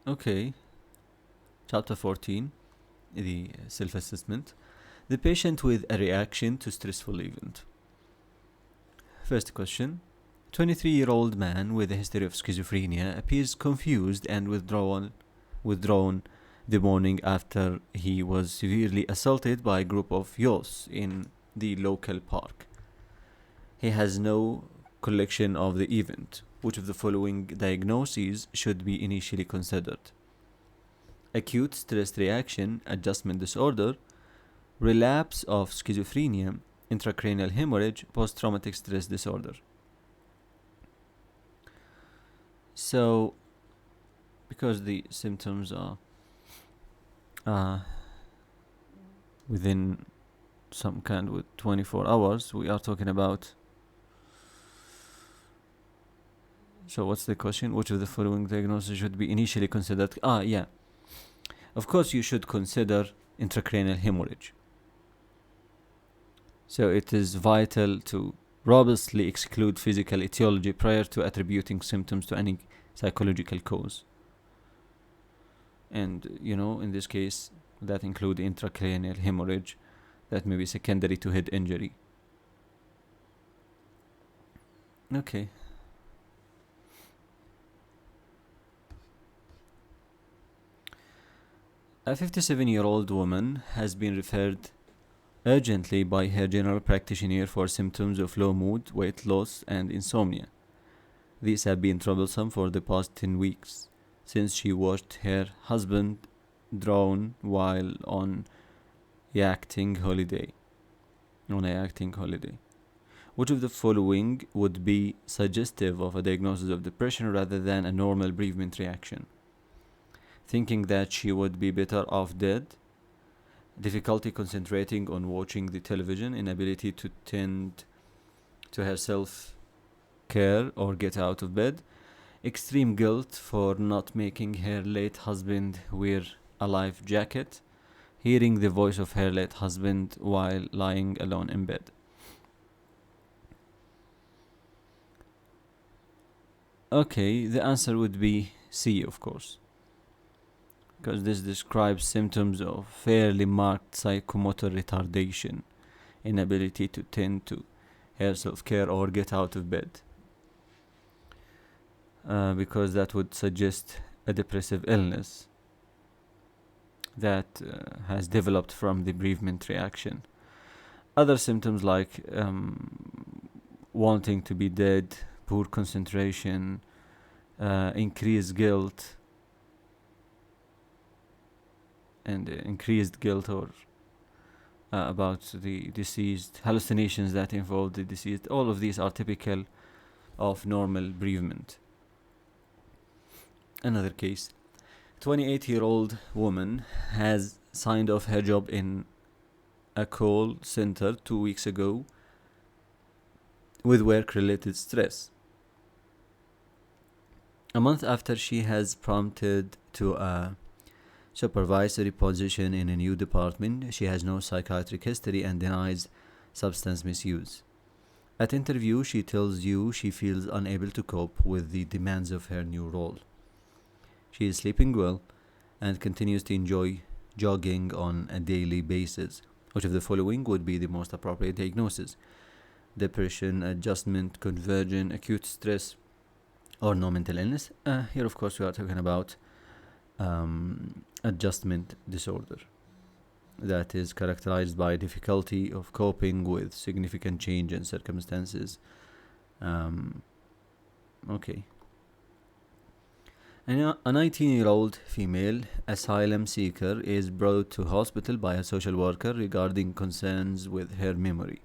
Okay. Chapter 14, the self-assessment. The patient with a reaction to stressful event. First question. 23-year-old man with a history of schizophrenia appears confused and withdrawn the morning after he was severely assaulted by a group of youths in the local park. He has no recollection of the event. Which of the following diagnoses should be initially considered? Acute stress reaction adjustment disorder, relapse of schizophrenia, intracranial hemorrhage, post-traumatic stress disorder. So, because the symptoms are within some kind with 24 hours, we are talking about. So what's the question? Which of the following diagnoses should be initially considered? Yeah. Of course you should consider intracranial hemorrhage. So it is vital to robustly exclude physical etiology prior to attributing symptoms to any psychological cause. And, in this case, that include intracranial hemorrhage that may be secondary to head injury. Okay. A 57-year-old woman has been referred urgently by her general practitioner for symptoms of low mood, weight loss, and insomnia. These have been troublesome for the past 10 weeks, since she watched her husband drown while on a yachting holiday. Which of the following would be suggestive of a diagnosis of depression rather than a normal bereavement reaction? Thinking that she would be better off dead, difficulty concentrating on watching the television, inability to tend to her self-care or get out of bed, extreme guilt for not making her late husband wear a life jacket, hearing the voice of her late husband while lying alone in bed. Okay, the answer would be C, of course, because this describes symptoms of fairly marked psychomotor retardation, inability to tend to her self-care or get out of bed, because that would suggest a depressive illness that has developed from the bereavement reaction. Other symptoms like wanting to be dead, poor concentration, increased guilt, and increased guilt or about the deceased, hallucinations that involve the deceased, all of these are typical of normal bereavement. Another case. 28-year-old woman has signed off her job in a call center 2 weeks ago with work-related stress. A month after she has prompted to a supervisory position in a new department, she has no psychiatric history and denies substance misuse. At interview, she tells you she feels unable to cope with the demands of her new role. She is sleeping well and continues to enjoy jogging on a daily basis. Which of the following would be the most appropriate diagnosis? Depression, adjustment, conversion, acute stress, or no mental illness? Here, of course, we are talking about adjustment disorder that is characterized by difficulty of coping with significant change in circumstances. Okay. A 19-year-old female asylum seeker is brought to hospital by a social worker regarding concerns with her memory.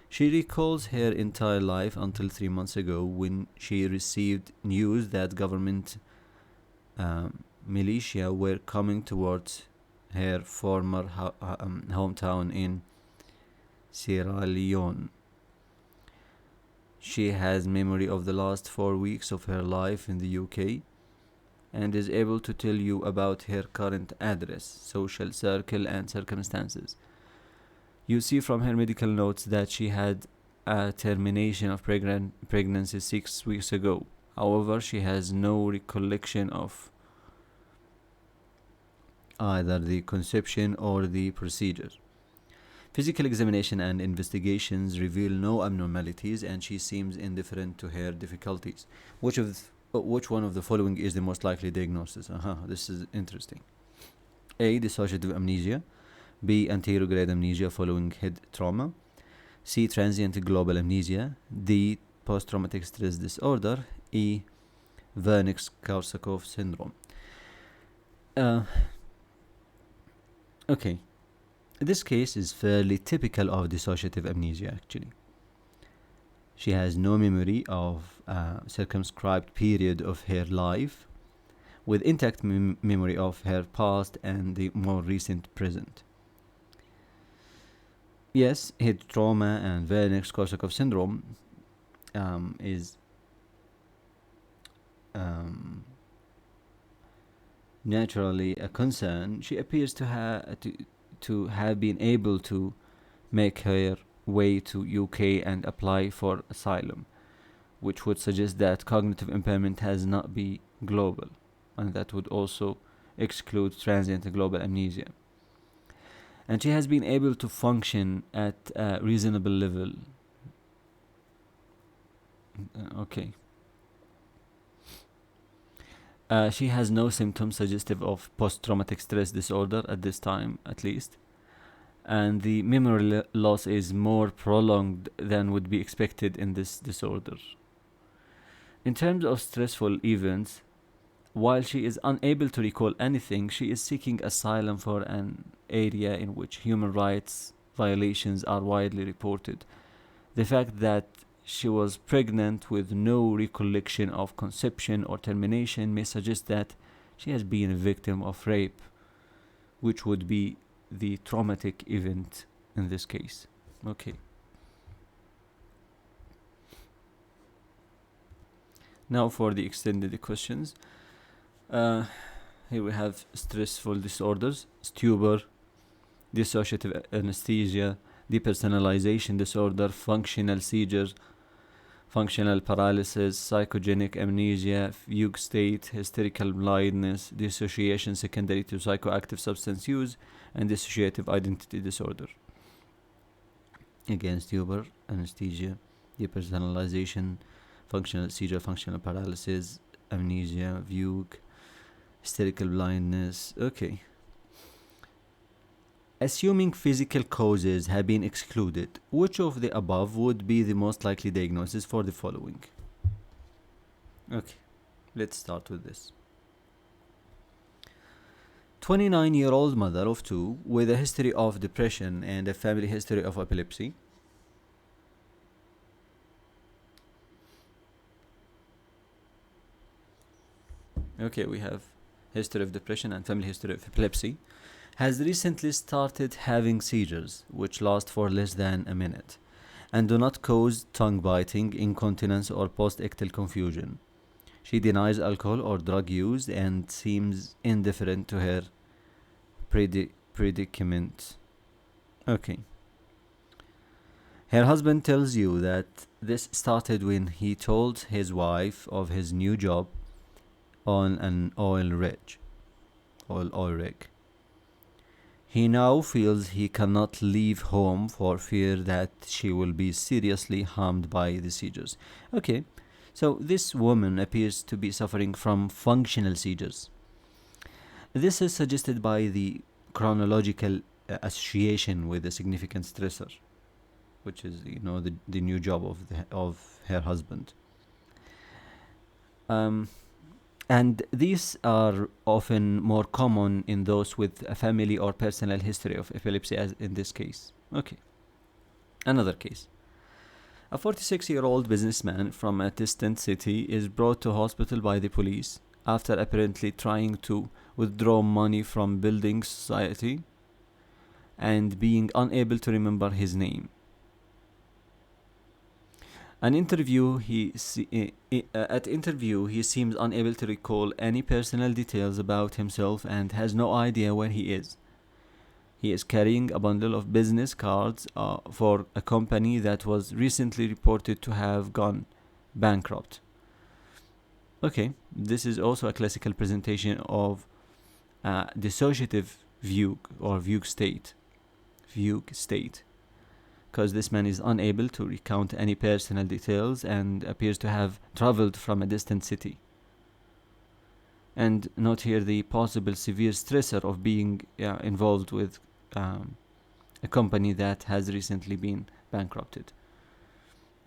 She recalls her entire life until 3 months ago when she received news that government militia were coming towards her former hometown in Sierra Leone. She has memory of the last 4 weeks of her life in the UK and is able to tell you about her current address, social circle, and circumstances. You see from her medical notes that she had a termination of pregnancy 6 weeks ago. However, she has no recollection of either the conception or the procedure. Physical examination and investigations reveal no abnormalities, and she seems indifferent to her difficulties. Which one of the following is the most likely diagnosis? This is interesting. A. Dissociative amnesia. B. Anterograde amnesia following head trauma. C. Transient global amnesia. D. Post-traumatic stress disorder. E. Wernicke-Korsakoff syndrome. Okay. This case is fairly typical of dissociative amnesia, actually. She has no memory of a circumscribed period of her life, with intact memory of her past and the more recent present. Yes, head trauma and Wernicke-Korsakoff syndrome is naturally a concern. She appears to have been able to make her way to UK and apply for asylum, which would suggest that cognitive impairment has not been global, and that would also exclude transient global amnesia. And she has been able to function at a reasonable level. Okay. She has no symptoms suggestive of post-traumatic stress disorder at this time, at least. And the memory loss is more prolonged than would be expected in this disorder. In terms of stressful events, while she is unable to recall anything, she is seeking asylum for an area in which human rights violations are widely reported. The fact that she was pregnant with no recollection of conception or termination may suggest that she has been a victim of rape, which would be the traumatic event in this case. Okay. Now for the extended questions. Here we have stressful disorders, stupor, dissociative anesthesia, depersonalization disorder, functional seizures, functional paralysis, psychogenic amnesia, fugue state, hysterical blindness, dissociation secondary to psychoactive substance use, and dissociative identity disorder. Again, stupor, anesthesia, depersonalization, functional seizure, functional paralysis, amnesia, fugue, hysterical blindness. Okay. Assuming physical causes have been excluded, which of the above would be the most likely diagnosis for the following? Okay, let's start with this. 29-year-old mother of two with a history of depression and a family history of epilepsy. Okay, we have history of depression and family history of epilepsy. Has recently started having seizures, which last for less than a minute, and do not cause tongue biting, incontinence, or post-ictal confusion. She denies alcohol or drug use and seems indifferent to her predicament. Okay. Her husband tells you that this started when he told his wife of his new job on an oil rig. He now feels he cannot leave home for fear that she will be seriously harmed by the seizures. Okay, so this woman appears to be suffering from functional seizures. This is suggested by the chronological association with a significant stressor, which is, the new job of her husband. And these are often more common in those with a family or personal history of epilepsy, as in this case. Okay. Another case. A 46-year-old businessman from a distant city is brought to hospital by the police after apparently trying to withdraw money from building society and being unable to remember his name. At interview, he seems unable to recall any personal details about himself and has no idea where he is. He is carrying a bundle of business cards for a company that was recently reported to have gone bankrupt. Okay, this is also a classical presentation of dissociative fugue state, because this man is unable to recount any personal details and appears to have traveled from a distant city. And note here the possible severe stressor of being involved with a company that has recently been bankrupted.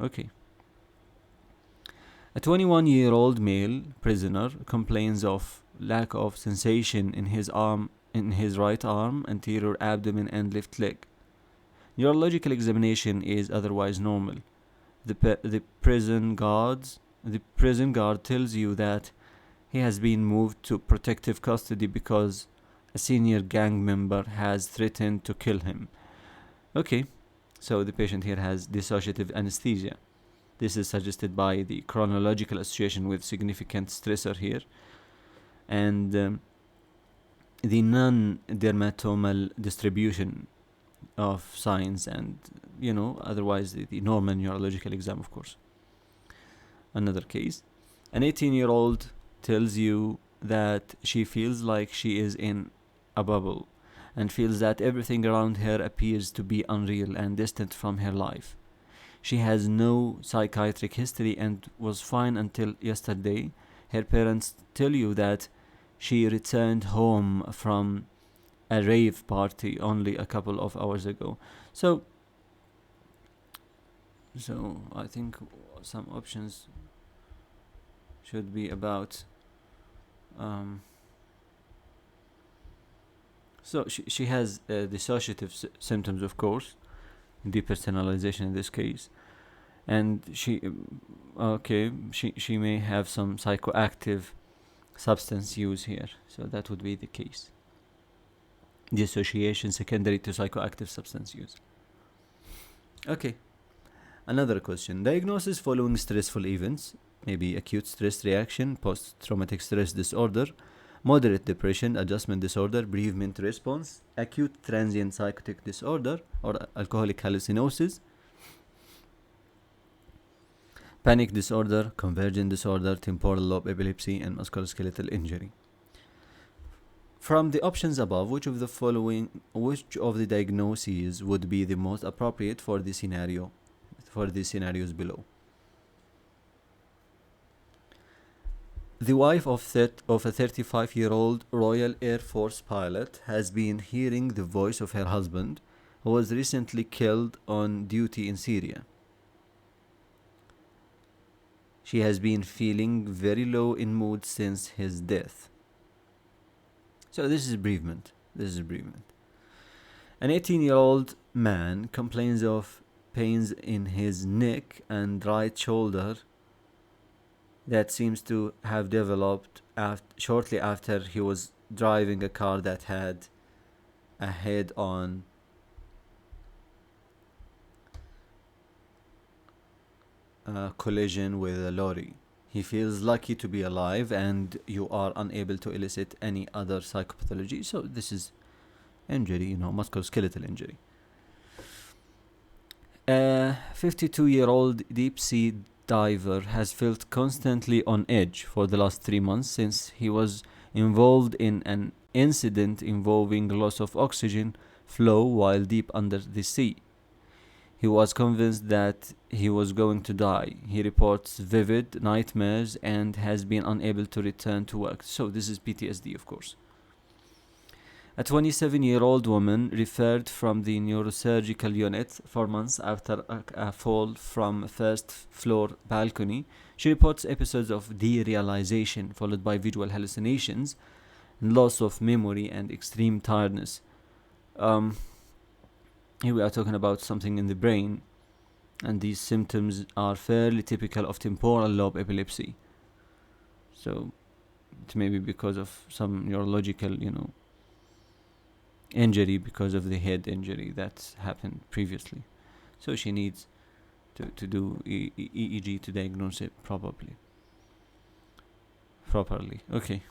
Okay. A 21-year-old male prisoner complains of lack of sensation in his right arm, anterior abdomen, and left leg. Neurological examination is otherwise normal. The prison guard tells you that he has been moved to protective custody because a senior gang member has threatened to kill him. Okay, so the patient here has dissociative anesthesia. This is suggested by the chronological association with significant stressor here, and the non-dermatomal distribution of signs, and otherwise the normal neurological exam, of course. Another case, an 18-year-old tells you that she feels like she is in a bubble and feels that everything around her appears to be unreal and distant from her life. She has no psychiatric history and was fine until yesterday. Her parents tell you that she returned home from a rave party only a couple of hours ago. So I think some options should be about so she has dissociative symptoms, of course, depersonalization in this case, and she may have some psychoactive substance use here, so that would be the case. Dissociation secondary to psychoactive substance use. Okay, another question. Diagnosis following stressful events, maybe acute stress reaction, post-traumatic stress disorder, moderate depression, adjustment disorder, bereavement response, acute transient psychotic disorder or alcoholic hallucinosis, panic disorder, convergent disorder, temporal lobe epilepsy, and musculoskeletal injury. From the options above, which of the diagnoses would be the most appropriate for the scenarios below? The wife of a 35-year-old Royal Air Force pilot has been hearing the voice of her husband, who was recently killed on duty in Syria. She has been feeling very low in mood since his death. So this is bereavement. An 18-year-old man complains of pains in his neck and right shoulder that seems to have developed shortly after he was driving a car that had a head-on collision with a lorry. He feels lucky to be alive, and you are unable to elicit any other psychopathology. So this is injury, musculoskeletal injury. A 52-year-old deep-sea diver has felt constantly on edge for the last 3 months since he was involved in an incident involving loss of oxygen flow while deep under the sea. He was convinced that he was going to die. He reports vivid nightmares and has been unable to return to work. So this is PTSD, of course. A 27-year-old woman referred from the neurosurgical unit 4 months after a fall from a first-floor balcony. She reports episodes of derealization followed by visual hallucinations, loss of memory, and extreme tiredness. Here we are talking about something in the brain, and these symptoms are fairly typical of temporal lobe epilepsy. So it may be because of some neurological, injury because of the head injury that's happened previously. So she needs to do EEG to diagnose it properly. Okay.